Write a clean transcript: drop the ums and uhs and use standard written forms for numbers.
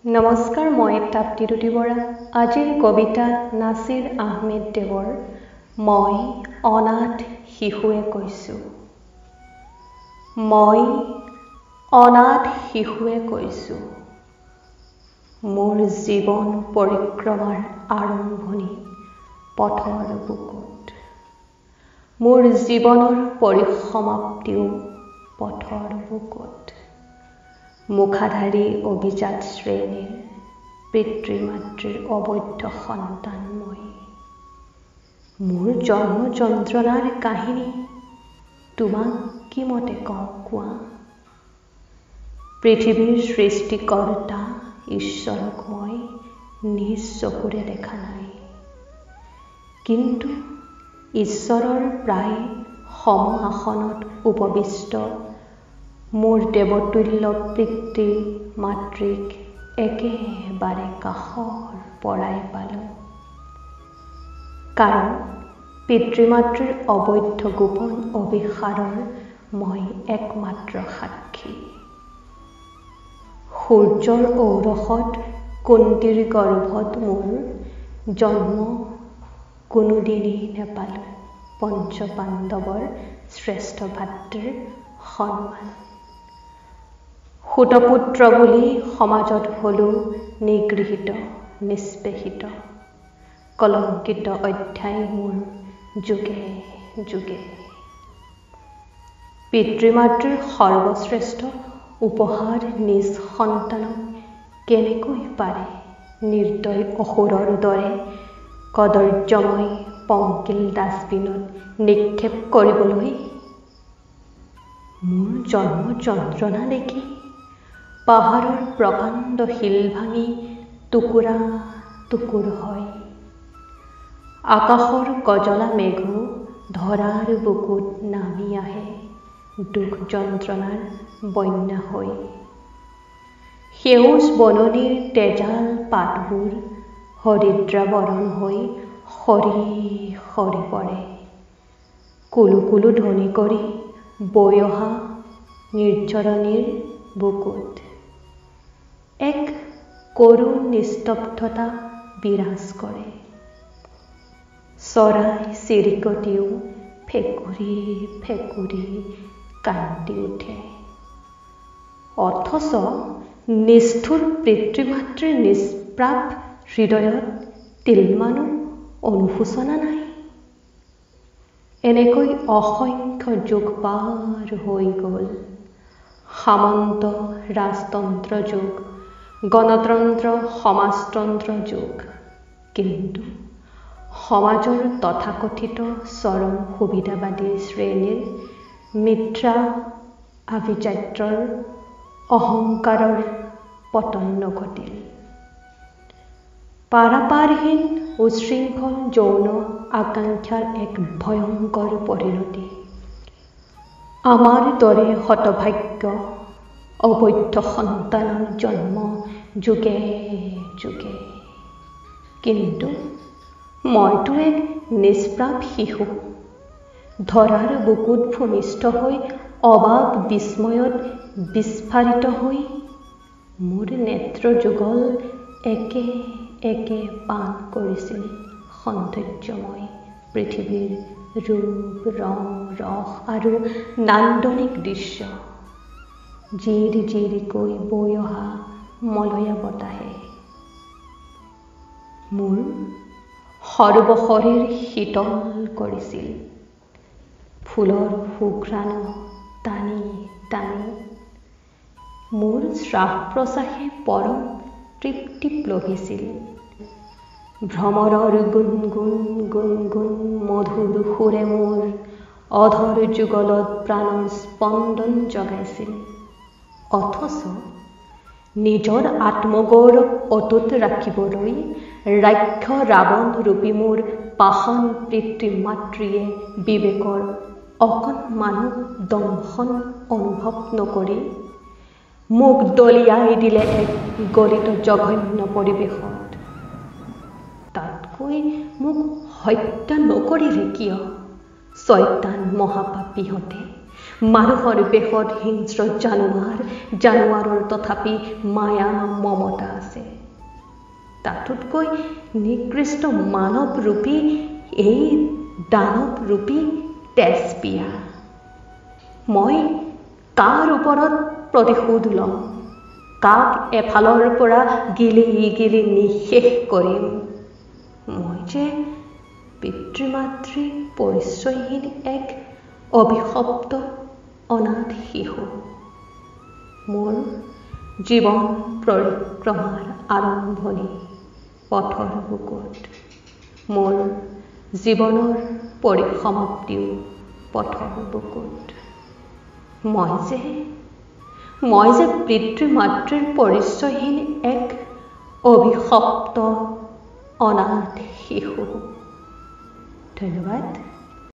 নমস্কাৰ, মই তাপ্তিৰুতি বৰা। আজিৰ কবিতা নাছিৰ আহমেদ দেৱৰ মই অনাথ শিশুৱে কৈছোঁ। মই অনাথ শিশুৱে কৈছোঁ, মোৰ জীৱন পৰিক্ৰমাৰ আৰম্ভণি পথৰ বুকুত, মোৰ জীৱনৰ পৰিসমাপ্তিও পথৰ বুকুত। মুখাধাৰী অভিজাত শ্ৰেণীৰ পিতৃ-মাতৃৰ অবৈধ সন্তান মই। মোৰ জন্ম যন্ত্ৰণাৰ কাহিনী তোমাক কি মতে কওঁ কোৱা? পৃথিৱীৰ সৃষ্টিকৰ্তা ঈশ্বৰক মই নিজ চকুৰে দেখা নাই, কিন্তু ঈশ্বৰৰ প্ৰায় সম আসনত উপবিষ্ট মোৰ দেৱতুল্য পিতৃ মাতৃক একেবাৰে কাষৰ পৰাই পালোঁ। কাৰণ পিতৃ-মাতৃৰ অবৈধ গোপন অভিসাৰৰ মই একমাত্ৰ সাক্ষী। সূৰ্যৰ ঔৰসত কুন্তীৰ গৰ্ভত মোৰ জন্ম কোনোদিনেই নেপালোঁ পঞ্চপাণ্ডৱৰ শ্ৰেষ্ঠ ভাতৃৰ সন্মান। সুতপুত্ৰ বুলি সমাজত হলো নিগৃহীত, নিষ্পেষিত, কলংকিত অধ্যায় মোৰ যুগে যুগে। পিতৃ-মাতৃৰ সৰ্বশ্ৰেষ্ঠ উপহাৰ নিজ সন্তানক কেনেকৈ পাৰে নিৰ্দয় অসুৰৰ দৰে কদৰ্যময় পংকিল ডাষ্টবিনত নিক্ষেপ কৰিবলৈ? মোৰ জন্ম যন্ত্ৰণা দেখি পাহাৰৰ প্ৰকাণ্ড শিল ভাঙি টুকুৰা টুকুৰ হয়। আকাশৰ কজলা মেঘো ধৰাৰ বুকুত নামি আহে দুখ যন্ত্ৰণাৰ বন্যা হৈ। সেউজ বননিৰ তেজাল পাতবোৰ হৰিদ্ৰাবৰণ হৈ সৰি সৰি পৰে কুলু কুলু ধ্বনি কৰি বৈ অহা নিৰ্ঝৰণিৰ বুকুত। এক কৰুণ নিস্তব্ধতা বিৰাজ কৰে। চৰাই চিৰিকটিও ফেকুৰি ফেকুৰি কান্দি উঠে। অথচ নিষ্ঠুৰ পিতৃ-মাতৃৰ নিষ্প্ৰাপ হৃদয়ত তিলমানো অনুশোচনা নাই। এনেকৈ অসংখ্য যুগ পাৰ হৈ গ'ল। সামন্ত ৰাজতন্ত্ৰ যুগ, গণতন্ত্ৰ সমাজতন্ত্ৰ যুগ, কিন্তু সমাজৰ তথাকথিত চৰম সুবিধাবাদী শ্ৰেণীৰ মিথ্যা আভিজাত্যৰ অহংকাৰৰ পতন নঘটিল। পাৰাপাৰহীন উচ্ছৃঙ্খল যৌন আকাংক্ষাৰ এক ভয়ংকৰ পৰিণতি আমাৰ দৰে হতভাগ্য অবৈধ সন্তানৰ জন্ম যুগে যুগে। কিন্তু মইতো এক নিষ্প্ৰাপ শিশু, ধৰাৰ বুকুত ভূমিষ্ঠ হৈ অবাক বিস্ময়ত বিস্ফাৰিত হৈ মোৰ নেত্ৰ যুগল একে একে পান কৰিছিল সৌন্দৰ্যময় পৃথিৱীৰ ৰূপ ৰং ৰস আৰু নান্দনিক দৃশ্য। জিৰি জিৰিকৈ বৈ অহা মলয়া বতাহে মোৰ সৰ্বশৰীৰ শীতল কৰিছিল। ফুলৰ সুঘ্ৰাণ টানি টানি মোৰ শ্বাস-প্ৰশ্বাসে পৰম তৃপ্তি লভিছিল। ভ্ৰমৰৰ গুণগুণ গুণগুণ মধুৰ সুৰে মোৰ অধৰ যুগলত প্ৰাণৰ স্পন্দন জগাইছিল। অথচ নিজৰ আত্মগৌৰৱ অটুট ৰাখিবলৈ ৰাক্ষ ৰাৱণ ৰূপী মোৰ পাষাণ পিতৃ-মাতৃয়ে বিবেকৰ অকণমানো দংশন অনুভৱ নকৰি মোক দলিয়াই দিলে এক গলিত জঘন্য পৰিৱেশত। তাতকৈ মোক হত্যা নকৰিলে কিয় ছয়তান মহাপাপীহঁতে? মানুহৰ বেশত হিংস্ৰ জানুৱাৰৰ তথাপি মায়া মমতা আছে। আটাইতকৈ নিকৃষ্ট মানৱৰূপী এই দানৱৰূপী তেজপিয়া। মই কাৰ ওপৰত প্ৰতিশোধ ল'ম? কাক এফালৰ পৰা গিলি নিঃশেষ কৰিম? মই যে পিতৃ-মাতৃ পৰিচয়হীন এক অভিশপ্ত অনাথ শিশু। মোৰ জীৱন পৰিক্ৰমাৰ আৰম্ভণি পথৰ বুকুত, মোৰ জীৱনৰ পৰিসমাপ্তিও পথৰ বুকুত। মই যে পিতৃ-মাতৃৰ পৰিচয়হীন এক অভিশপ্ত অনাথ শিশু। ধন্যবাদ।